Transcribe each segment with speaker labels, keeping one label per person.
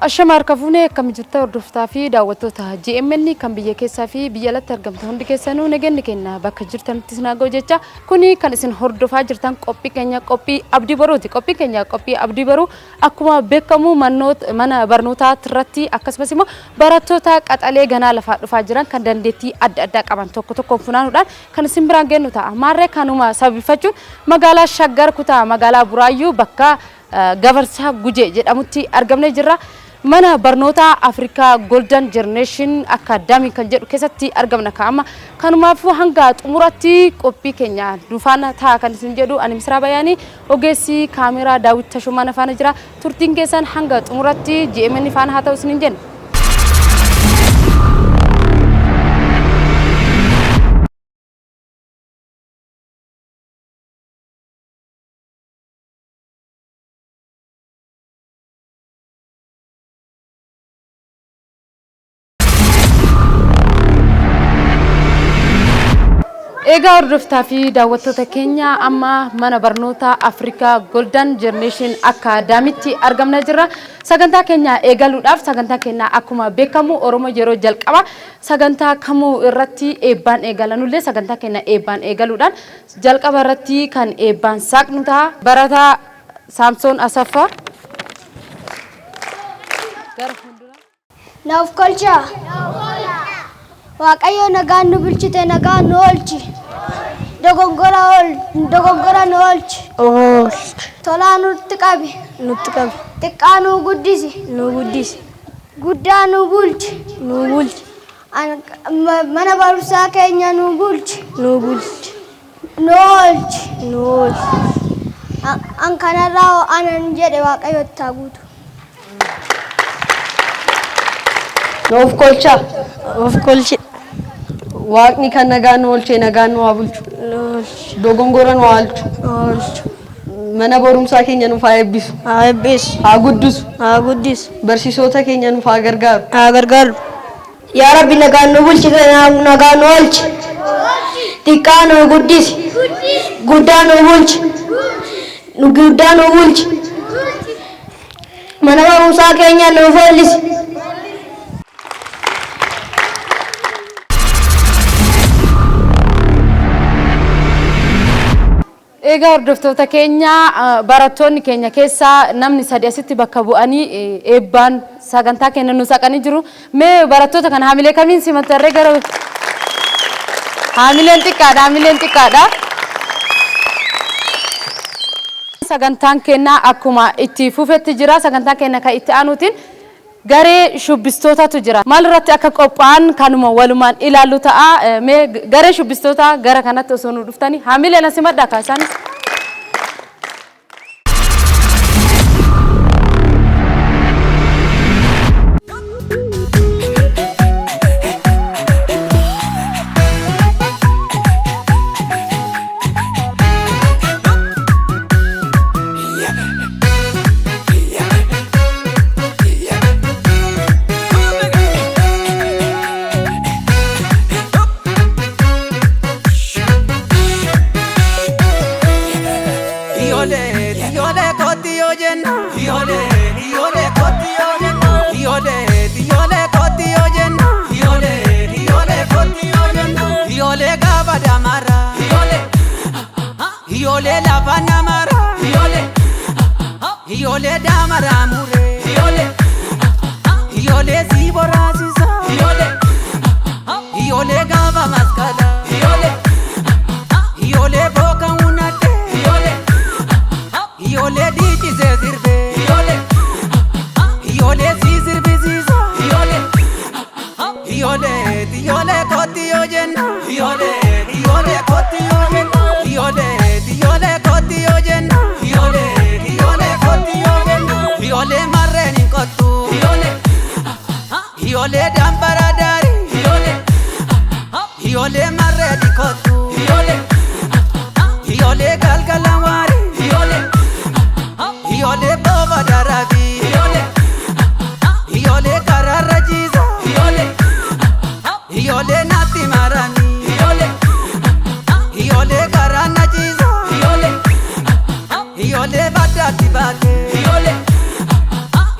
Speaker 1: Ashamar kafune kam jirta hordoftaa fi daawwattoota GMN kan biyya keessaa fi biyya alatti argamtu hundi keessanuu nageenya kenna bakka jirtanitti sinagoo jecha kuni kan isin hordofaa jirtan qophii keenya qophii Abdii Baruuti. Qophii keenya qophii Abdii Baruu akkuma beekamu mana barnootaa irratti akkasumas immoo barattoota qaxalee ganaa lafaa dhufaa jiran kan dandeettii adda addaa qaban tokko funaanuudhaan kan isin biraan geenyu ta'a. Maarree kanuma sababifachuun magaalaa Shaggar kutaa magaalaa Buraayyuu bakka gabarsaa Gujee jedhamutti argamnee jirra. Mana barnoota Africa Golden Generation Academy kan jedhu keessatti argamna kaama kanumaaf hanga xumuratti qophii keenya dufaana taa kan isin jedhu ani Misraa Bayaanii ogeessi kaameraa Daawit Tashumaan faana jira turtiin keessan hanga xumuratti GMN faana haa ta'u isin jenna. Ega hordoftaa fi daawwattoota keenya amma mana barnoota Africa Golden Generation Academy-tti argamna jirra. Sagantaa keenya eegaluudhaaf sagantaa keenya akkuma beekamu Oromoo yeroo jalqaba sagantaa kamuu irratti eebbaan eegalanullee sagantaa keenya eebbaan eegaluudhaan jalqaba irratti kan eebbaan saaqnu ta'a. Barataa Samson Asaffaa
Speaker 2: Naaf kolcha. Waaqayyo nagaan nu bulchite nagaan nu oolchi. Dogongora nu oolchi. Tolaa nutti qabi. Xiqqaa nu guddisi. Guddaa nu bulchi. Mana barumsaa keenya nu bulchi. Nu oolchi. An kanarraa anan jedhe waaqayyo taa guutu.
Speaker 3: Of kolcha. Waaqni kan nagaan nu oolche nagaan nu haa bulchu. Dogongora nu haa oolchu. Mana barumsaa keenya nuuf haa eebbisu. Haa guddisu. Barsiisota keenya nuuf haa gargaaru.
Speaker 2: Yaa Rabbi nagaan nu bulchi nagaan nu oolchi. Xiqqaa nu guddisi. Guddaa nu bulchi. Mana barumsaa keenya nuuf oolchisi.
Speaker 1: Ega hordoftoota keenya barattoonni keenya keessaa namni sadii asitti bakka bu'anii eebbaan sagantaa keenya nu saqanii jiru. Mee barattoota kana haamilee kamiin simatarree gara haamileen xiqqaadha. Sagantaan keenya akkuma itti fufetti jira. Sagantaan keenya kan itti aanuutiin garee shubbistootatu jira. Maal irratti akka qophaa'an kanuma walumaan ilaallu ta'a. Mee garee shubbistoota gara kanatti osoo nu dhuftanii haamileen asimadha kaasan.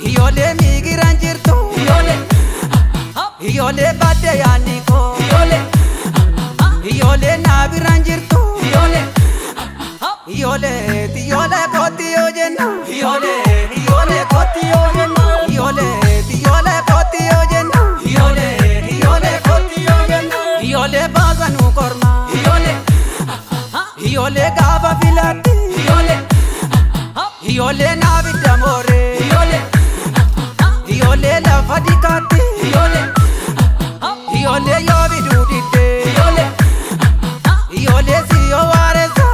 Speaker 4: Iole migiran Ijoollee badde yaadni koo ijoollee naabiraan jirtu ijoollee kooti yoo jenna ijoollee kooti yoo jenna ijoollee kooti yoo jenna ijoollee kooti yoo jenna ijoollee baasanuu korma ijoollee gaafa filatti ijoollee naabidda mooree ijoollee lafa dikaatti ijoollee yoo biduu diddee ijoollee siyyoo waareessa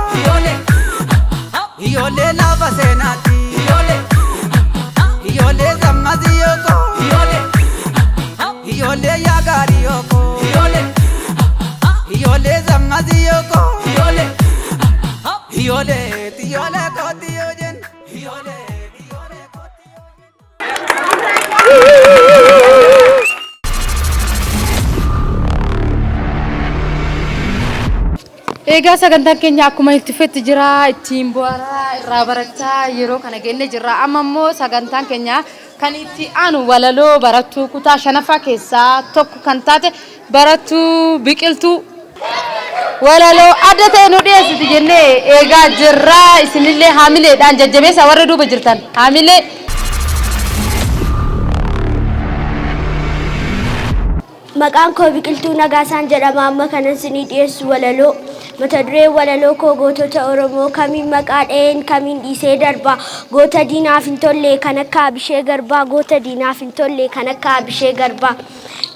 Speaker 4: ijoollee lafa seenaatti ijoollee zammasii yooko ijoollee yaagaarii yooko ijoollee zammasii yooko ijoollee kooti yoo jenna ijoollee kooti yoo jenna.
Speaker 1: Egaa sagantaan keenya akkuma itti fufetti jira ittiin bu'aaraa irraa barachaa yeroo kana geenne jirra. Amma immoo sagantaan keenya kan itti aanu walaloo barattuu kutaa shanaffaa keessaa tokko kan taate barattuu Biqiltuu walaloo adda ta'e nu dhiyeessiti jennee eegaa jirra. Isinillee haamileedhaan jajjabeessa warra duuba jirtan haamilee.
Speaker 2: Maqaan koo Biqiltuu Nagaasaan jedhama. Amma kanan isinii dhiyeessu walaloo. Mata dureen walaloo koo gootota Oromoo kamiin maqaa dha'een kamiin dhiisee darba. Goota diinaaf hin tolle kan akka Abishee Garbaa. Goota diinaaf hin tolle kan akka Abishee Garbaa.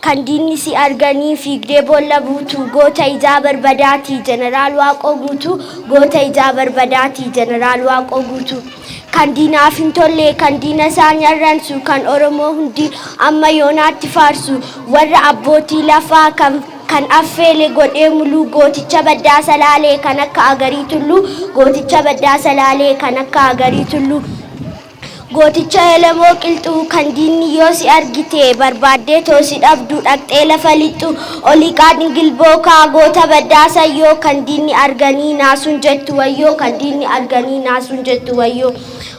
Speaker 2: Kan diinni si arganii fiigdee boolla buutu. Goota ijaa barbadaati Jeneraal Waaqoo guutu. Goota ijaa barbadaati Jeneraal Waaqoo guutu. Kan diinaaf hin tolle kan diina isaan yarransu kan Oromoo hundi amma yoonaatti faarsu. Warra abbootii lafaa kan affeele godhee muluu gooticha baddaa salaalee kan akka agarii tulluu. Gooticha baddaa salaalee kan akka agarii tulluu. Gooticha Elamoo Qilxuu kan diinni yoo si argite barbaaddee toosi dhabdu dhaqxee lafa lixxu. Oliiqaa Dingilbookaa goota baddaa sayyoo kan diinni arganii naasuun jettu wayyoo kan diinni arganii naasuun jettu wayyoo.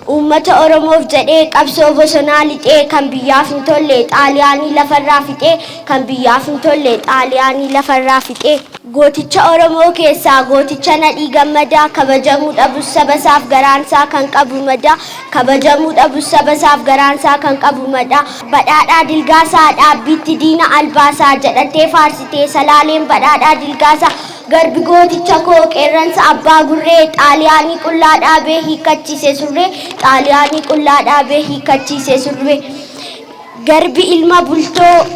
Speaker 2: Uummata Oromoof jedhee qabsoo bosonaa lixee kan biyyaaf hin tolle xaaliyaanii lafarraa fixee kan biyyaaf hin tolle xaaliyaanii lafarraa fixee. Gooticha Oromoo keessaa gooticha Nadhii Gammadaa kabajamuu dhabu sabasaaf garaansaa kan qabu madaa kabajamuu dhabu sabasaaf garaansaa kan qabu madaa. Badhaadhaa Dilgaasaa dhaabbiitti diina albaasaa jedhattee faarsitee salaaleen badhaadhaa Dilgaasaa. Garbi gooticha koo qeerransa abbaa gurree xaaliyaanii qullaa dhaabee hiikkachiise surree xaaliyaanii qullaa dhaabee hiikkachiise surree. Garbi ilma bultoo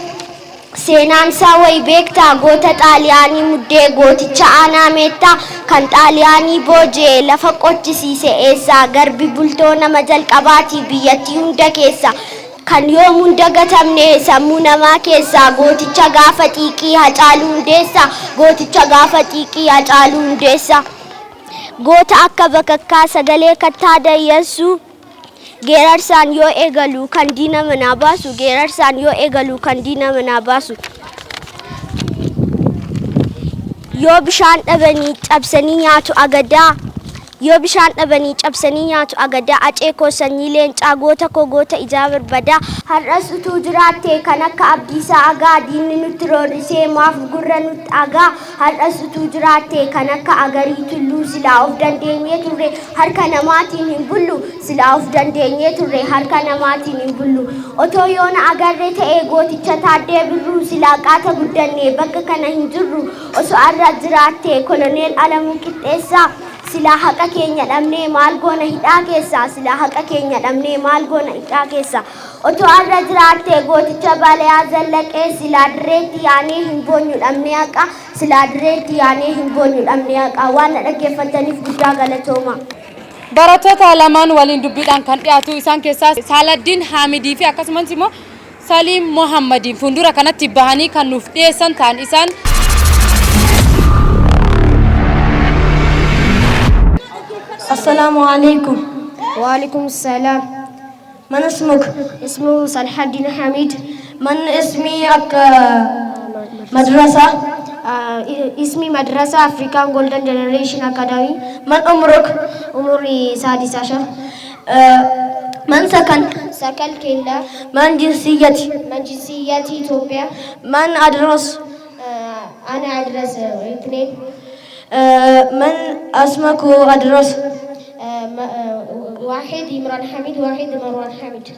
Speaker 2: seenaan isaa wayi beektaa goota xaaliyaanii muddee gooticha aanaa meettaa kan xaaliyaanii boojee lafa qochisiise eessaa. Garbi bultoo nama jalqabaatii biyyattii hunda keessa kan yoomuun dagatamne sammuu namaa keessaa. Gooticha gaafa xiiqii Hacaaluu Hundeessaa. Gooticha gaafa xiiqii Hacaaluu Hundeessaa. Goota akka bakakkaa sagalee kattaa dayyessuu. Geerarsaan yoo eegalu kan diina manaa baasu. Geerarsaan yoo eegalu kan diina manaa baasu. Yoo bishaan dhabanii cabsanii nyaatu agadaa. Yoo bishaan dhabanii cabsanii nyaatu agadaa. Acee koo sanyii leencaa goota koo goota ijaa barbadaa. Har'as utuu jiraatte kan akka Abdiisaa agaa diinni nutti roorrisee maaf gurra nutti agaa. Har'as utuu jiraatte kan akka agarii tulluu silaa of dandeenyee turre harka namaatiin hin bullu. Silaa of dandeenyee turre harka namaatiin hin bullu. Otoo yoona agarre ta'ee gooticha Taaddee Birruu silaa qaata guddannee bakka kana hin jirru. Osoo har'a jiraatte koloneel Alamuu Qixxeessaa. Silaa haqa keenya dhabnee maal goona hidhaa keessaa. Silaa haqa keenya dhabnee maal goona hidhaa keessaa. Otoo har'a jiraatte gooticha Balayaa Zallaqee silaa dirreetti yaanee hin boonyu dhabnee haqa. Silaa dirreetti yaanee hin boonyu dhabnee haqa. Waan na dhaggeeffataniif guddaa galatooma.
Speaker 1: Barattoota lamaan waliin dubbiidhaan kan dhiyaatu isaan keessaa Saaladdiin Haamidii fi akkasumas immoo Saliim Mohammadiin fuuldura kanatti bahanii kan nuuf dhiyeessan ta'an isaan.
Speaker 2: السلام عليكم.
Speaker 5: وعليكم السلام.
Speaker 2: من اسمك؟
Speaker 5: اسمه صلاح الدين حميد.
Speaker 2: من اسمي مدرسة؟
Speaker 5: اسمي مدرسة أفريكان جولدن جنريشن أكاديمي.
Speaker 2: من عمرك؟
Speaker 5: عمري 16.
Speaker 2: من سكن؟
Speaker 5: سكن كيلا.
Speaker 2: من جنسيتي؟
Speaker 5: من جنسيتي إثيوبيا.
Speaker 2: من أدرس؟
Speaker 5: أنا أدرس اثنين.
Speaker 2: من اسمك أدرس؟
Speaker 5: واحد إمران حميد، واحد مروان حميد.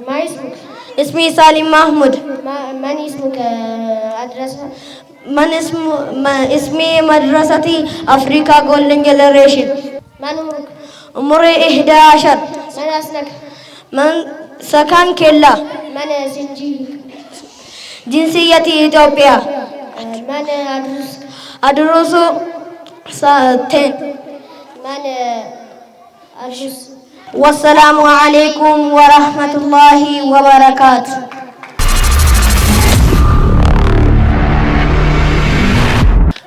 Speaker 5: ما اسمك؟
Speaker 2: اسمي سالم محمود.
Speaker 5: من اسمك أدرس؟
Speaker 2: اسمي مدرستي أفريقيا جولدن جنريشن.
Speaker 5: من عمرك؟
Speaker 2: عمري 11.
Speaker 5: من أسنك؟
Speaker 2: من سكن كلا.
Speaker 5: من سنجي؟
Speaker 2: جنسيتي إثيوبيا.
Speaker 5: من
Speaker 2: أدرس سنتين.
Speaker 5: من أرجس؟
Speaker 2: والسلام عليكم ورحمة الله وبركاته.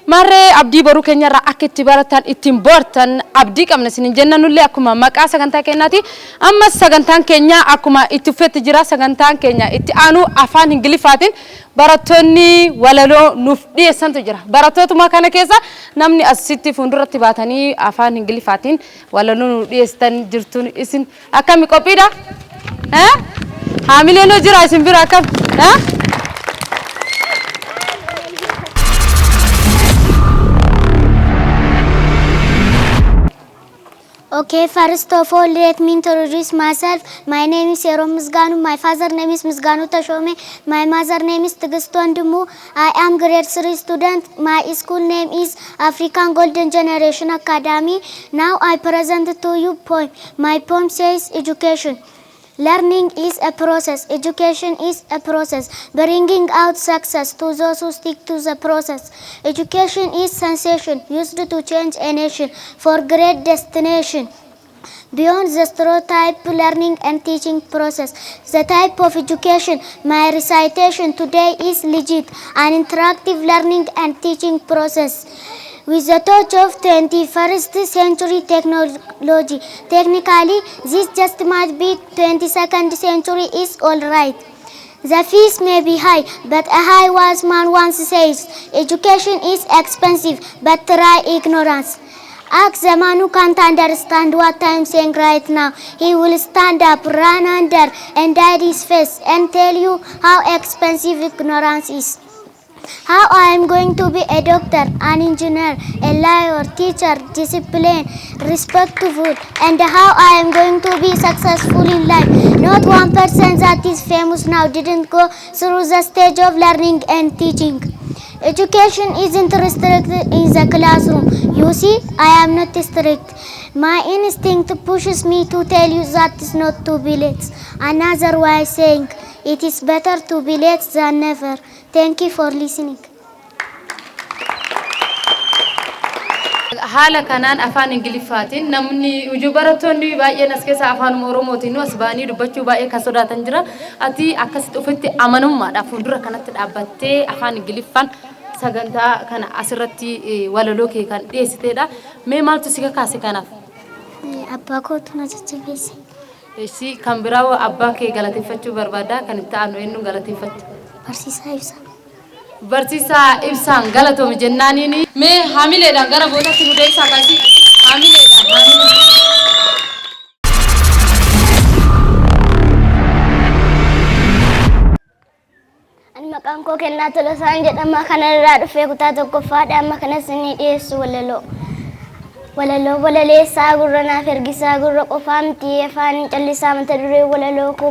Speaker 1: Marree abdii boruu keenyarraa akka itti baratan ittiin boortan abdii qabna isin jenna nullee akkuma maqaa sagantaa keenyaati amma sagantaan keenya akkuma itti fufetti jira sagantaan keenya itti aanu afaan ingilifaatiin barattoonni walaloo nuuf dhiyeessantu jira barattootuma kana keessa namni asitti fuulduratti baatanii afaan ingilifaatiin walaloo nuuf dhiyeessan jirtuun isin akkami qophiidha haamileen jira isin bira akkam
Speaker 6: Okay, first of all, let me introduce myself. My name is Yerom Misganu. My father name is Misganu Tashome. My mother name is Tigistu Andumu. I am grade 3 student. My school name is African Golden Generation Academy. Now I present to you poem. My poem says education. Learning is a process. Education is a process, bringing out success to those who stick to the process. Education is sensation, used to change a nation for great destination. Beyond the stereotype learning and teaching process, the type of education, my recitation today is legit, an interactive learning and teaching process. With the touch of 21st century technology, technically this just might be 22nd century is alright. The fees may be high, but a high wise man once says, education is expensive, but try ignorance. Ask the man who can't understand what I'm saying right now. He will stand up, run under, and hide his face and tell you how expensive ignorance is. How I am going to be a doctor, an engineer, a lawyer, teacher, disciplined, respectful, and how I am going to be successful in life. Not one person that is famous now didn't go through the stage of learning and teaching. Education isn't restricted in the classroom. You see, I am not strict. My instinct pushes me to tell you that is not to be late. Another way saying, it is better to be late than never. Thank you for listening.
Speaker 1: haala kanaan afaan ingilifaatiin namni ujuu barattoonni baay'een as keessa afaan oromootiin as baanii dubbachuu baay'ee kan sodaatan jira ati akkasitti ofitti amanummaadhaaf fuuldura kanatti dhaabbattee afaan ingilifaan sagantaa kana asirratti walaloo kee kan dhiyeessiteedha mee maaltu si kakaase kanaaf
Speaker 6: Abbaa kootu na jajjabeesse.
Speaker 1: si kan biraa abbaa kee galateeffachuu barbaada kan itti aanu eenyu galateeffattu
Speaker 6: Barsiisaa ibsa.
Speaker 1: Barsiisaa ibsaan galatoome jennaaniini mee haamileedhaan gara boodatti nu deebisaa kaasii haamileedhaan
Speaker 2: Ani maqaan koo Kennaa Tolosaan jedhama kanarraa dhufee kutaa tokkoffaadha amma kanas ni dhiyeessu walaloo. Walaloo walaleessaa gurra naaf ergisaa gurra qofaa miti afaan callisaa mata duree walaloo koo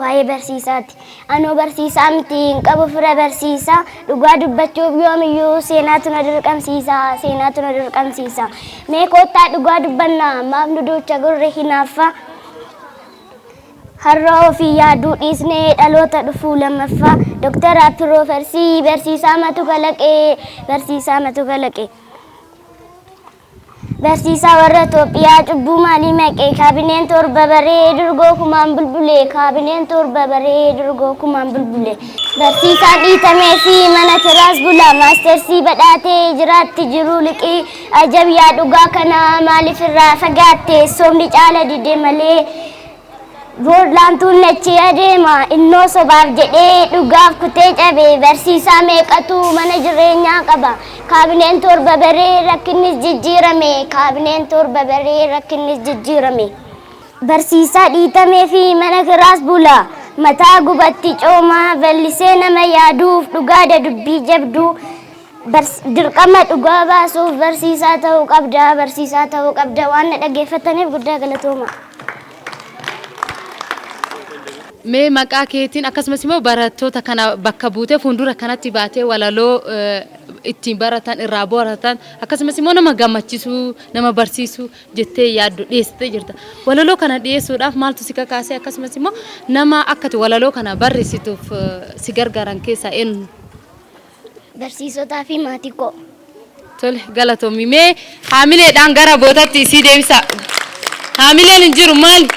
Speaker 2: waa'ee barsiisaati. Anoo barsiisaa miti hin qabu fira barsiisaa dhugaa dubbachuuf yoomiyyuu seenaatu na dirqamsiisa. Mee koottaa dhugaa dubbannaa maaf nu duucha gurri hinaaffaa. Har'a ofii yaaduu dhiisnee dhaloota dhufuu lammaffaa Doktara Piroofersii barsiisaa matu kalaqee. Barsiisaa warra Itoophiyaa cubbuu maalii maqee kaabineen torba baree durgoo kumaan bulbulee. Barsiisaa dhiitamee fi mana kiraas bulaa maastersii badhaatee jiraatti jiru liqii ajab yaa dhugaa kana maaliif irraa fagaatte soomni caala didee malee. Boodlaantuun nachee adeema innoo sobaaf jedhee dhugaaf kutee cabee barsiisaa meeqatu mana jireenyaa qaba kaabineen torba baree rakkinnis jijjiirame
Speaker 6: Barsiisaa dhiitamee fi mana kiraas bula. Mataa gubatti coomaa bal'isee nama yaaduuf dhugaadha dubbii jabduu. Dirqama dhugaa baasuuf barsiisaa ta'uu qabda. Barsiisaa ta'uu qabda. Waan na dhaggeeffataniif guddaa galatooma.
Speaker 1: Mee maqaa keetiin akkasumas immoo barattoota kana bakka buutee fuuldura kanatti baatee walaloo ittiin baratan irraa baratan akkasumas immoo nama gammachiisuu nama barsiisuu jettee yaaddu dhiyeessitee jirta. Walaloo kana dhiyeessuudhaaf maaltu si kakaasee akkasumas immoo nama akkati walaloo kana barreessituuf si gargaaran keessaa eenyu?
Speaker 6: Barsiisotaa fi maatii koo.
Speaker 1: Tole galatoomi. Mee haamileedhaan gara bootatti isii deebisa. Haamileen hin jiru maali?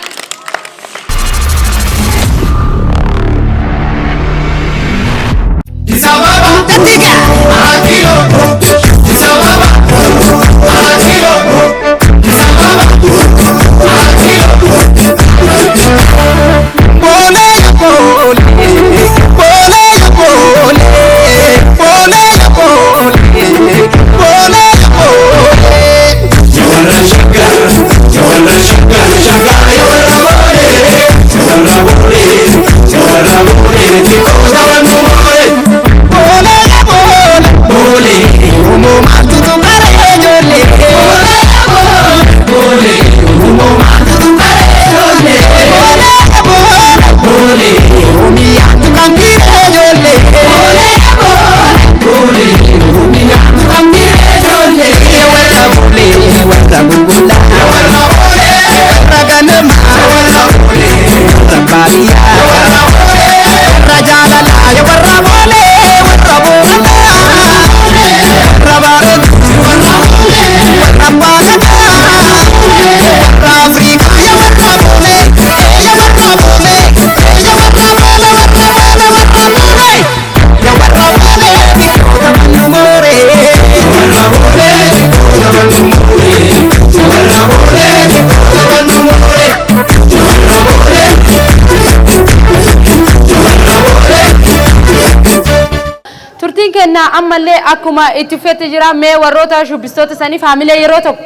Speaker 1: Kenna ammallee akkuma itti fete jira mee warroota shubbistoota saniif haamilee yeroo tokko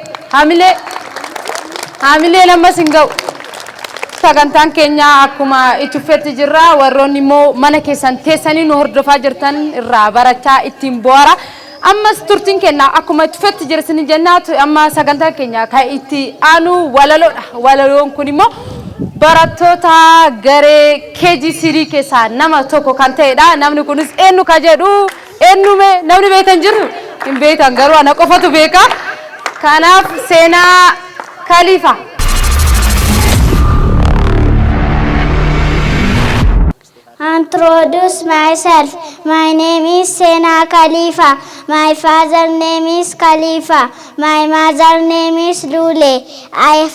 Speaker 1: haamilee lama singa'u sagantaan keenya akkuma itti fete jira warroonni immoo mana keessan teessanii nu hordofaa jirtan irraa barachaa ittiin boora ammas turtiin kenna akkuma itti fete jira sinin jennaatu amma sagantaan keenya kan itti aanu walaloodha walaloon kun immoo barattoota garee KG3 keessaa nama tokko kan ta'edha namni kunis eenyu ka jedhu eenyume namni beekan jiru hin beekan garuu ana qofatu beeka kanaaf seenaa Khalifa
Speaker 6: Introduce myself. My name is Sena Khalifa. My father name is Khalifa. My mother name is Lule. I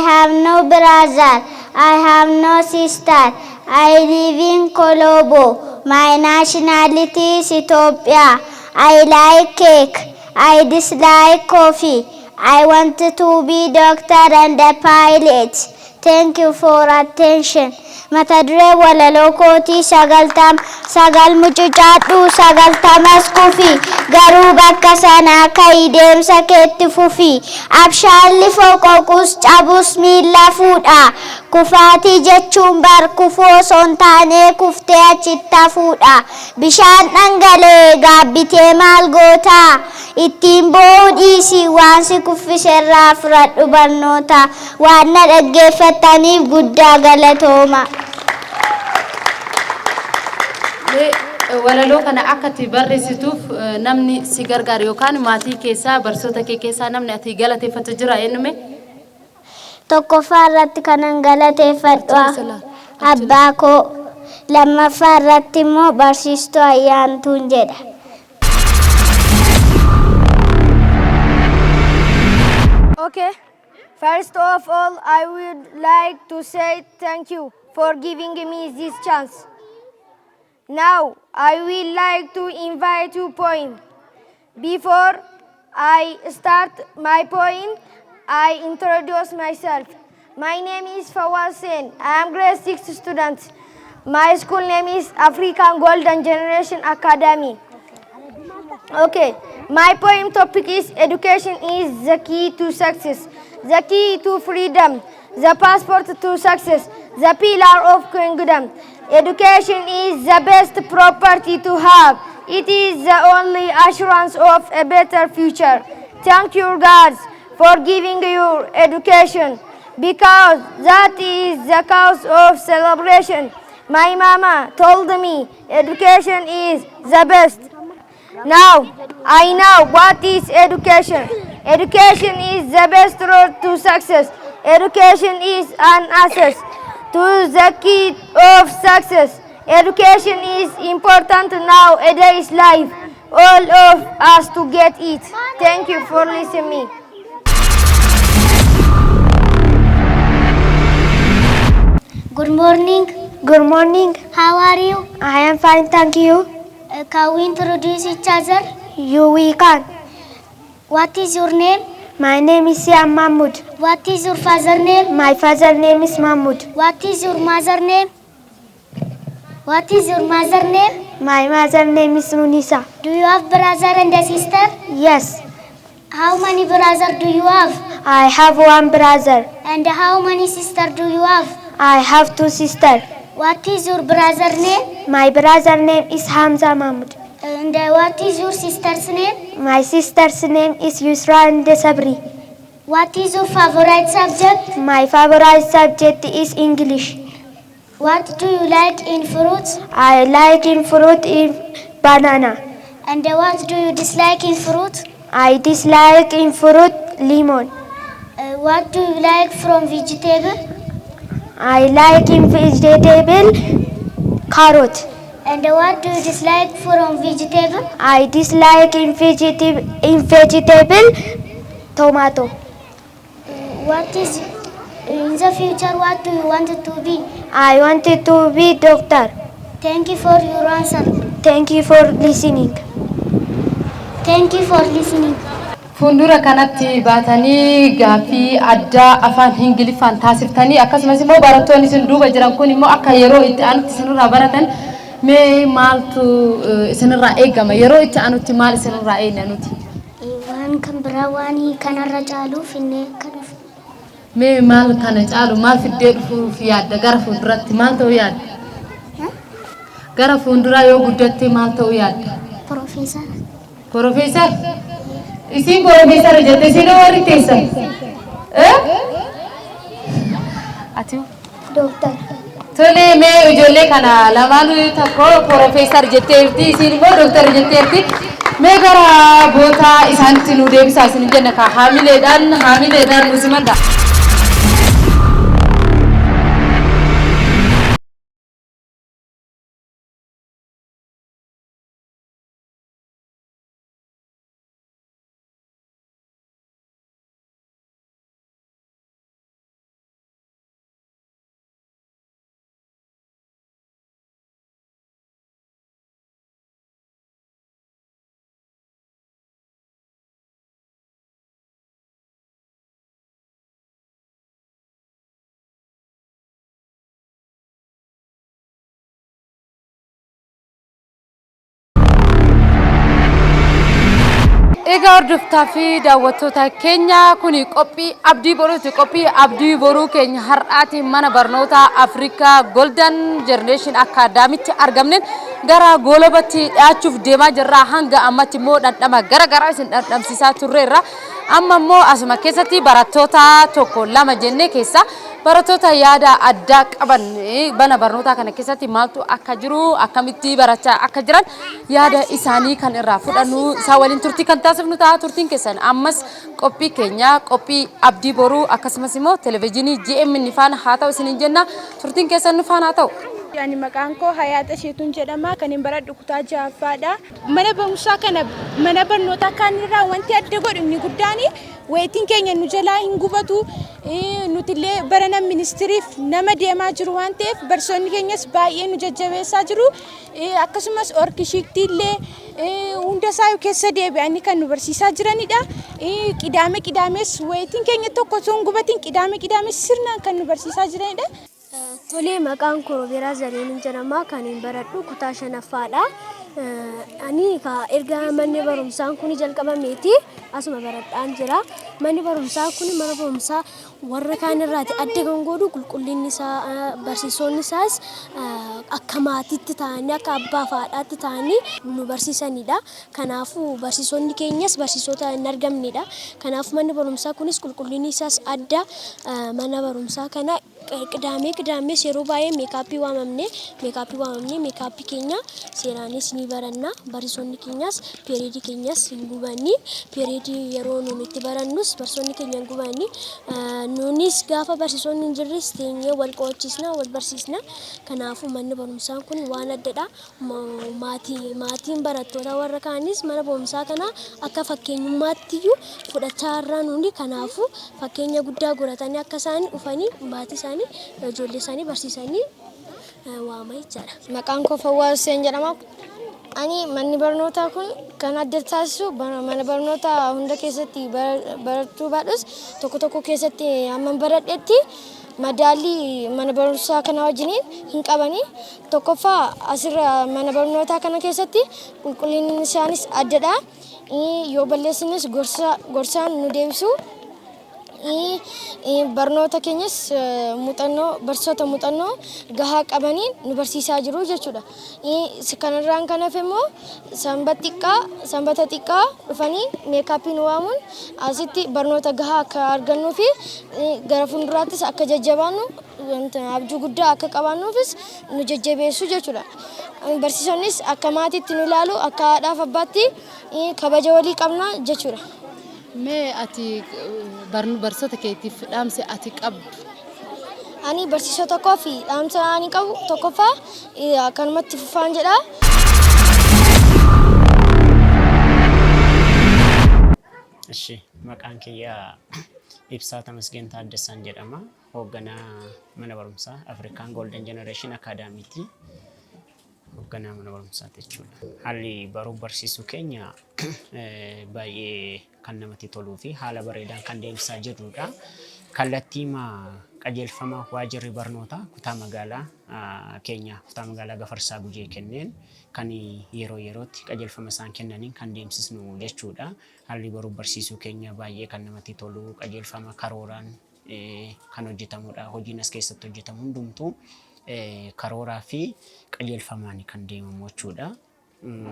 Speaker 6: have no brother. I have no sister. I live in Colombo. My nationality is Ethiopia. I like cake. I dislike coffee. I want to be doctor and a pilot. Thank you for attention. Mata duree walaloo kootii sagal mucucaadhu sagaltamas kufi garuu bakka sanaa ka'ii deemsa keetti fufi abshaalli foqoqus cabus miilla fuudha kufaatii jechuun bar kufoo son taanee kuftee achitti fuudha bishaan dhangalee gaabbitee maal gootaa ittiin boo'uu dhiisii waan si kuffiserraa fudhadhu barnoota waan na dhaggeeffataniif guddaa galatooma.
Speaker 1: walaloo kana akka itti barreessituuf namni si gargaaru yookaan maatii keessaa barsoota kee keessaa namni ati galateeffatu jira eenyume?
Speaker 6: Tokkoffaa irratti kanan galateeffadhu abbaa koo lammaffaa irratti immoo barsiistuu ayyaantuun jedha.
Speaker 2: Okay, first of all, I would like to say thank you for giving me this chance. Now, I would like to invite you poem. Before I start my poem, I introduce myself. My name is Fawaz Sen. I am grade 6 student. My school name is African Golden Generation Academy. Okay, my poem topic is education is the key to success, the key to freedom, the passport to success, the pillar of kingdom. Education is the best property to have. It is the only assurance of a better future. Thank you, God, for giving you education, because that is the cause of celebration. My mama told me education is the best. Now, I know what is education. Education is the best road to success. Education is an access to the key of success. Education is important nowadays life. All of us to get it. Thank you for listening.
Speaker 6: Good morning.
Speaker 2: Good morning.
Speaker 6: How are you?
Speaker 2: I am fine, thank you.
Speaker 6: Can we introduce each other?
Speaker 2: We can.
Speaker 6: What is your name?
Speaker 2: My name is Siam Mahmoud.
Speaker 6: What is your father name?
Speaker 2: My father name is Mahmoud.
Speaker 6: What is your mother name? What is your mother name?
Speaker 2: My mother name is Munisa.
Speaker 6: Do you have brother and a sister?
Speaker 2: Yes,
Speaker 6: How many brothers do you have?
Speaker 2: I have one brother.
Speaker 6: And how many sisters do you have?
Speaker 2: I have two sisters.
Speaker 6: What is your brother name?
Speaker 2: My brother name is Hamza Mahmoud.
Speaker 6: And what is your sister's name?
Speaker 2: My sister's name is Yusra and Sabri.
Speaker 6: What is your favorite subject?
Speaker 2: My favorite subject is English.
Speaker 6: What do you like in fruits?
Speaker 2: I like in fruit in banana.
Speaker 6: And what do you dislike in fruit?
Speaker 2: I dislike in fruit lemon.
Speaker 6: What do you like from vegetable?
Speaker 2: I like in vegetable carrot.
Speaker 6: And what do you dislike from vegetable?
Speaker 2: I dislike in vegetable tomato.
Speaker 6: What is in the future? What do you want to be?
Speaker 2: I wanted to be doctor.
Speaker 6: Thank you for your answer.
Speaker 2: Thank you for listening.
Speaker 6: Thank you for listening.
Speaker 1: Fundura kanatti baatanii gaaffii addaa afaan Ingiliffaan taasiftanii akkasumas immoo barattoonni isin duuba jiran kun immoo akka yeroo itti aanutti isinirraa baratan mee maaltu isinirraa eegama yeroo itti aanutti maal isinirraa eegna nuti
Speaker 6: Waan kan biraa waan kanarra caaluuf inni kanuuf.
Speaker 1: mee maal kana caalu maal fiddee dhufuuf yaadda gara fuulduratti maal ta'uu yaadda gara fuulduraa yoo guddatte maal ta'uu yaadda
Speaker 6: Professor.
Speaker 1: Professor isin professor jette isin warri teessan ati
Speaker 6: Doctor.
Speaker 1: tole mee ijoollee kana lamaanuu tokko professor jetteerti isin immoo doctor jetteerti mee gara boota isaanitti nu deebisaa isin jenna ka haamileedhaan nu simanda Egaa hordoftoota fi daawwattoota keenya kuni qophii abdii boruuti qophii abdii boruu keenya har'aati mana barnoota Afrikaa Golden Generation Academitti argamne gara goolabatti dhiyaachuuf deemaa jirra hanga ammatti immoo dhandhama gara garaa isin dhandhamsiisaa turreerra amma immoo asuma keessatti barattoota tokko lama jennee keessa barattoota yaada addaa qaban bana barnoota kana keessatti maaltu akka jiru akkamitti barachaa akka jiran yaada isaanii kan irraa fudhannu isaa waliin turtii kan taasifnu ta'a turtiin keessan ammas qophii keenya qophii abdii boruu akkasumas immoo televezyiinii GMN faana haa ta'u isiniin jenna turtiin keessan nu faana haa ta'u.
Speaker 7: Yani maqaan koo Hayaata Sheetuun jedhama kan hin baradhu kutaa ja'affaadha. Mana barumsaa kana mana barnootaa kaanirraa wanti adda godhu inni guddaan wayitiin keenya nu jalaa hin gubatu nutillee barana ministiriif nama deemaa jiru waan ta'eef barsoonni keenyas baay'ee nu jajjabeessaa jiru akkasumas orkishiiktiillee hunda isaa keessa deebi'anii kan nu barsiisaa jiranidha. Qidaames wayitiin keenya tokko osoo hin gubatiin qidaames sirnaan kan nu barsiisaa jiranidha.
Speaker 2: Tole maqaan koo Robeeraa Zarihuun jedhama kan hin baradhu kutaa shanaffaadha. Ani erga manni barumsaan kun jalqabameeti asuma baradhaan jira. Manni barumsaa kun mana barumsaa warra kaan irraati adda kan godhu qulqullinni isaa barsiisonni isaas akka maatiitti ta'anii akka abbaa fi haadhaatti ta'anii nu barsiisanidha. Kanaafuu barsiisonni keenyas barsiisota hin argamnedha. Kanaafuu manni barumsaa kunis qulqullinni isaas adda mana barumsaa kana qidaamee yeroo baay'ee meekaappii waamamne meekaappii keenya seeraanis ni baranna barsiisonni keenyas peereedii keenyas hin gubanni peereedii yeroo nuun itti barannus barsiisonni keenya hin gubanni nuunis gaafa barsiisonni hin jirres teenyee wal qo'achiisna wal barsiisna kanaafuu manni barumsaa kun waan addadha maatiin barattoota warra kaanis mana barumsaa kana akka fakkeenyummaattiyyuu fudhachaa irraa nuuni kanaafuu fakkeenya guddaa godhatanii akka isaan dhufanii maatii isaanii ijoollee isaanii barsiisanii waama jechaadha.
Speaker 8: Maqaan koo Fawwaaseen jedhama. Ani manni barnootaa kun kan adda taasisu mana barnootaa hunda keessatti barachuu baadhus tokko keessatti amma baradhetti madaalii mana barumsaa kana wajjiniin hin qabani. Tokkoffaa asirra mana barnootaa kana keessatti qulqullinni isaanis addadha. Yoo balleessinis gorsaan nu deebisu. Barnoota keenyas barsiisota muuxannoo gahaa qabaniin nu barsiisaa jiru jechuudha. Kanarraan kan hafe immoo sanbata xiqqaa dhufanii meekaappiin waamuun asitti barnoota gahaa akka argannuu fi gara fuulduraattis akka jajjabaannu abjuu guddaa akka qabaannuufis nu jajjabeessu jechuudha. Barsiisonnis akka maatiitti nu ilaalu akka haadhaaf abbaatti kabaja walii qabna jechuudha.
Speaker 1: Mee ati barsiisota keetiif dhaamsa ati qabdu?
Speaker 8: Ani barsiisota koo fi dhaamsa ani qabu tokkoffaa akkanumatti fufaan jedha.
Speaker 9: Eshi maqaan kiyya Ibsaa Tamasgeen Taaddasaan jedhama. Hoogganaa mana barumsaa Afrikaan Golden Generation Academy'ti. Hoogganaa mana barumsaati jechuudha. Haalli baruu barsiisuu keenya baay'ee kan namatti toluu fi haala bareedaan kan deemsisaa jirrudha. Kallattii qajeelfama waajjirri barnootaa kutaa magaalaa keenya kutaa magaalaa Gafarsaa Gujee kenneen kan yeroo yerootti qajeelfama isaan kennaniin kan deemsisnu jechuudha. Haalli baruu barsiisuu keenya baay'ee kan namatti tolu qajeelfama karooraan kan hojjetamudha. Hojiin as keessatti hojjetamu hundumtuu karooraa fi qajeelfamaan kan deemamu jechuudha.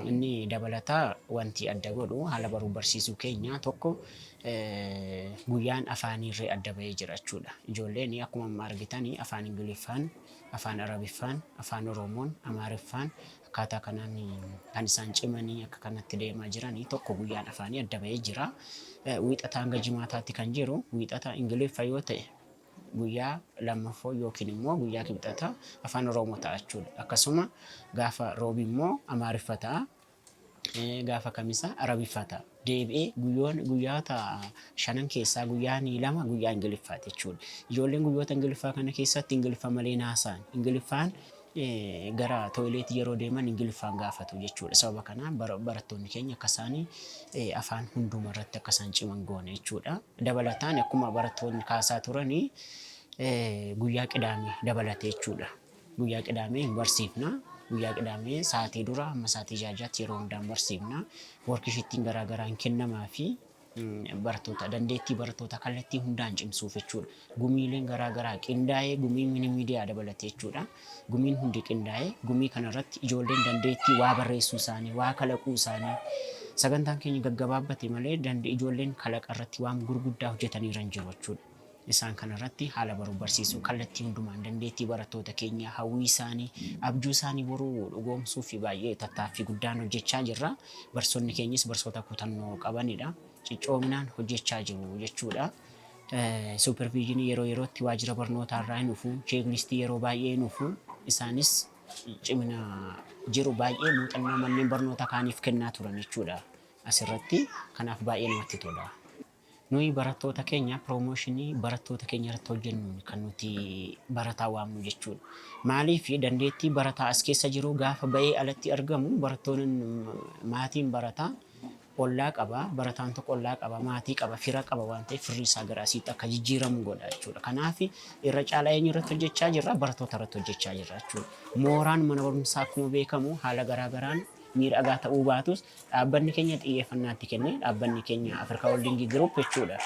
Speaker 9: Inni dabalataa wanti adda godhu haala baruu barsiisuu keenya tokko guyyaan afaanirree adda bahee jira jechuudha. Ijoolleen akkuma argitanii afaan Ingiliffaan, afaan Arabiffaan, afaan Oromoon, Amaariffaan akkaataa kanaan kan isaan cimanii akka kanatti deemaa jiranii tokko guyyaan afaanii adda bahee jira. Wiixata hanga jimaataatti kan jiru wiixata Ingiliffa yoo ta'e guyyaa lammaffoo yookiin immoo guyyaa kibxata afaan Oromoo ta'a jechuudha. Akkasuma gaafa roobii immoo Amaariffa ta'a. Gaafa kamisa Arabiffa ta'a. Deebi'ee guyyoota shanan keessaa guyyaan lama guyyaa Ingiliffaati jechuudha. Ijoolleen guyyoota Ingiliffaa kana keessatti Ingiliffa malee naasaan. Ingiliffaan gara toileetii yeroo deeman Ingiliffaan gaafatu jechuudha. Sababa kanaan barattoonni keenya akka isaan afaan hunduma irratti akka isaan ciman goone jechuudha. Dabalataan akkuma barattoonni kaasaa turanii guyyaa qidaamee dabalate jechuudha. Guyyaa qidaamee hin barsiifna. Guyyaa qidaamee sa'aatii dura amma sa'aatii 6tti yeroo hundaan barsiifna. Workshittiin garaagaraa hin kennamaa fi barattoota dandeettii barattoota kallattii hundaan cimsuuf jechuudha. Gumiileen garaagaraa qindaa'ee gumii mini miidiyaa dabalate jechuudha. Gumiin hundi qindaa'ee gumii kanarratti ijoolleen dandeettii waa barreessuu isaanii, waa kalaquu isaanii sagantaan keenya gaggabaabbate malee ijoolleen kalaqa irratti waan gurguddaa hojjetanii jiru jechuudha. Isaan kanarratti haala baruu barsiisuu kallattii hundumaan dandeettii barattoota keenya hawwii isaanii abjuu isaanii boruu dhugoomsuu fi baay'ee tattaaffii guddaan hojjechaa jirra. Barsoonni keenyas barsoota kutannoo qabanidha. Ciccoominaan hojjechaa jiru jechuudha. Supervisionii yeroo yerootti waajjira barnootaa irraa hin dhufu, cheeklistii yeroo baay'ee hin dhufu. Isaanis cimina jiru baay'ee muuxannoo manneen barnoota kaaniif kennaa turan jechuudha. Asirratti kanaaf baay'ee namatti tola. Nuyi barattoota keenya promooshinii barattoota keenya irratti hojjennu kan nuti barataa waamnu jechuudha. Maaliif dandeettii barataa as keessa jiru gaafa ba'ee alatti argamu barattoonni maatiin barataa ollaa qaba, barataan tokko ollaa qaba, maatii qaba, fira qaba waan ta'eef firri isaa gara asiitti akka jijjiiramu godha jechuudha. Kanaaf irra caalaa eenyu irratti hojjechaa jirra? Barattoota irratti hojjechaa jirra jechuudha. Mooraan mana barumsaa akkuma beekamu haala garaagaraan miidhagaa ta'uu baatus dhaabbanni keenya xiyyeeffannaatti kennee dhaabbanni keenya Afrikaa Holdingii Group jechuudha.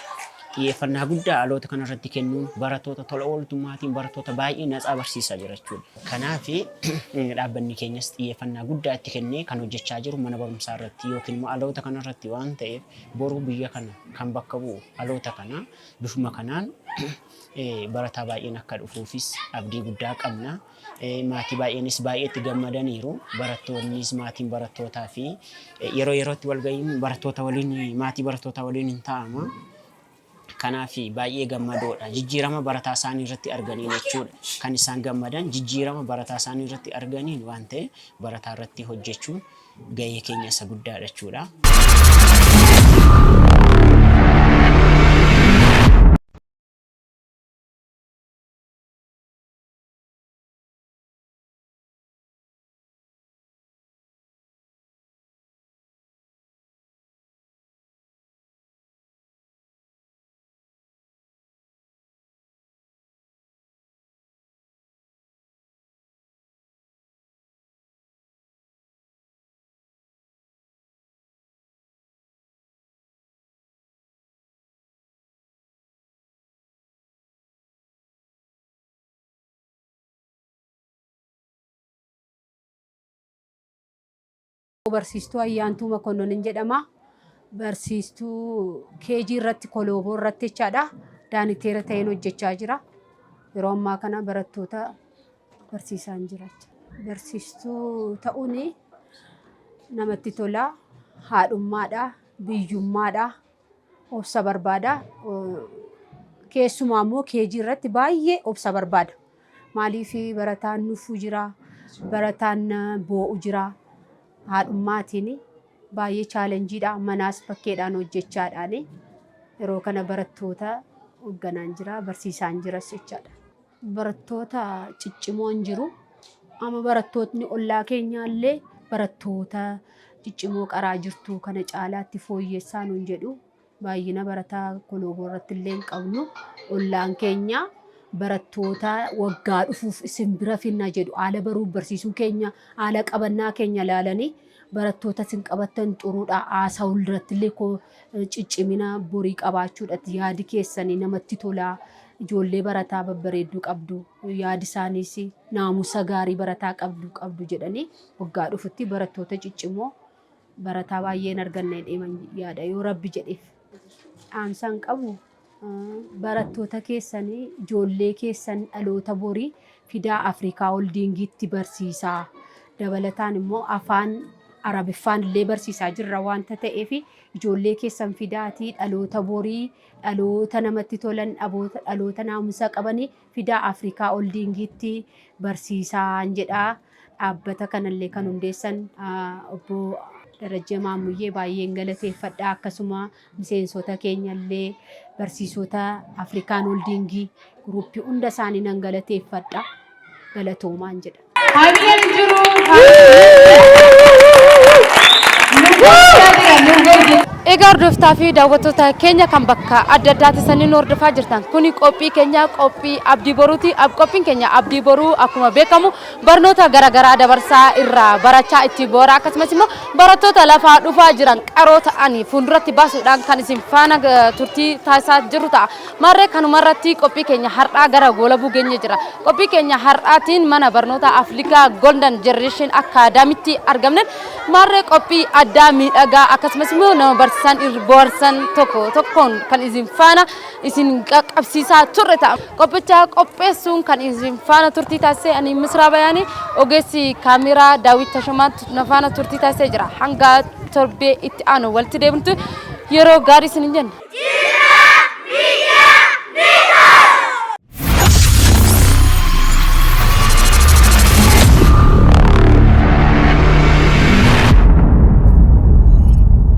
Speaker 9: Xiyyeeffannaa guddaa dhaloota kanarratti kennuun barattoota tola ooltummaatiin barattoota baay'ee natsaa barsiisaa jira jechuudha. Kanaaf dhaabbanni keenyas xiyyeeffannaa guddaa itti kennee kan hojjechaa jiru mana barumsaa irratti yookiin immoo dhaloota kanarratti waan ta'eef boruu biyya kana kan bakka bu'u dhaloota kana bifuma kanaan barataa baay'een akka dhufuufis abdii guddaa qabna. Maatii baay'eenis baay'eetti gammadaniiru. Barattoonnis maatiin barattootaa fi yeroo yerootti walga'iin barattoota waliin maatii barattootaa waliin hin taa'ama. Kanaaf baay'ee gammadoodha. Jijjiirama barataa isaanii irratti arganiin jechuudha. Kan isaan gammadan jijjiirama barataa isaanii irratti arganiin waan ta'eef barataa irratti hojjechuun gahee keenya isa guddaadha jechuudha.
Speaker 10: Barsiistuu Ayyaantuu Makonnonin jedhama. Barsiistuu keejii irratti kolooboo irratti jechaadha. Daaniteera ta'een hojjechaa jira. Yeroo ammaa kana barattoota barsiisaan jira. Barsiistuu ta'uun namatti tola. Haadhummaadha, biyyummaadha, obsa barbaada. Keessumaa immoo keejii irratti baay'ee obsa barbaada. Maaliif barataan nufuu jira, barataan boo'u jira. Haadhummaatiin baay'ee chaalenjiidha. Manaas bakkeedhaan hojjechaadhaan yeroo kana barattoota hoogganaan jira, barsiisaan jiras jechaadha. Barattoota ciccimoon jiru. Amma barattootni ollaa keenyaallee barattoota ciccimoo qaraa jirtu kana caalaatti fooyyessaa nuun jedhu. Baay'ina barataa kolooboo irratti illee hin qabnu. Ollaan keenya barattoota waggaa dhufuuf isin bira finna jedhu haala baruuf barsiisuu keenya haala qabannaa keenya ilaalanii barattoota isin qabattan xuruudha. Haasaa fuulduratti illee ciccimina borii qabaachuudhaaf yaadi keessanii namatti tolaa. Ijoollee barataa babbareedduu qabdu. Yaadi isaaniis naamusa gaarii barataa qabdu jedhanii waggaa dhufutti barattoota ciccimoo barataa baay'een arganna deeman yaada yoo rabbi jedheef. Dhaamsaan qabu barattoota keessanii ijoollee keessan dhaloota borii fidaa Afrikaa Holdingiitti barsiisaa. Dabalataan immoo afaan Arabiffaan illee barsiisaa jirra waanta ta'eef ijoollee keessan fidaatii dhaloota borii dhaloota namatti tolan dhaloota naamusa qabanii fidaa Afrikaa Holdingiitti barsiisaan jedha. Dhaabbata kanallee kan hundeessan obbo Darajjee Maamuyyee baay'een galateeffadha. Akkasuma miseensota keenyallee barsiisota Afrikaan Holdingii guruppii hunda isaanii nan galateeffadha. Galatoomaan jedha.
Speaker 1: Egaa hordoftaa fi daawwattoota keenya kan bakka adda addaatti saniin hordofaa jirtan kuni qophii keenya qophii abdii boruuti. Qophiin keenya abdii boruu akkuma beekamu barnoota garaagaraa dabarsaa irraa barachaa itti boora akkasumas immoo barattoota lafaa dhufaa jiran qaroo ta'anii fuulduratti baasuudhaan kan isin faana turtii taasisaa jiru ta'a. Marree kanumarratti qophii keenya har'aa gara goolabuu geenye jira. Qophii keenya har'aatiin mana barnoota Afrikaa Golden Generation Akaadaamiitti argamne marree qophii addaa miidhagaa akkasumas immoo nama barsiisan irboorsan tokkoon kan isin faana isin qaqqabsiisaa turre ta'a. Qophicha qopheessuun kan isin faana turtii taasisee ani Misraa Bayaanii ogeessi kaameraa Daawit Tashomaatti na faana turtii taasisee jira. Hanga torbee itti aanu walitti deemtu yeroo gaarii isin jenna.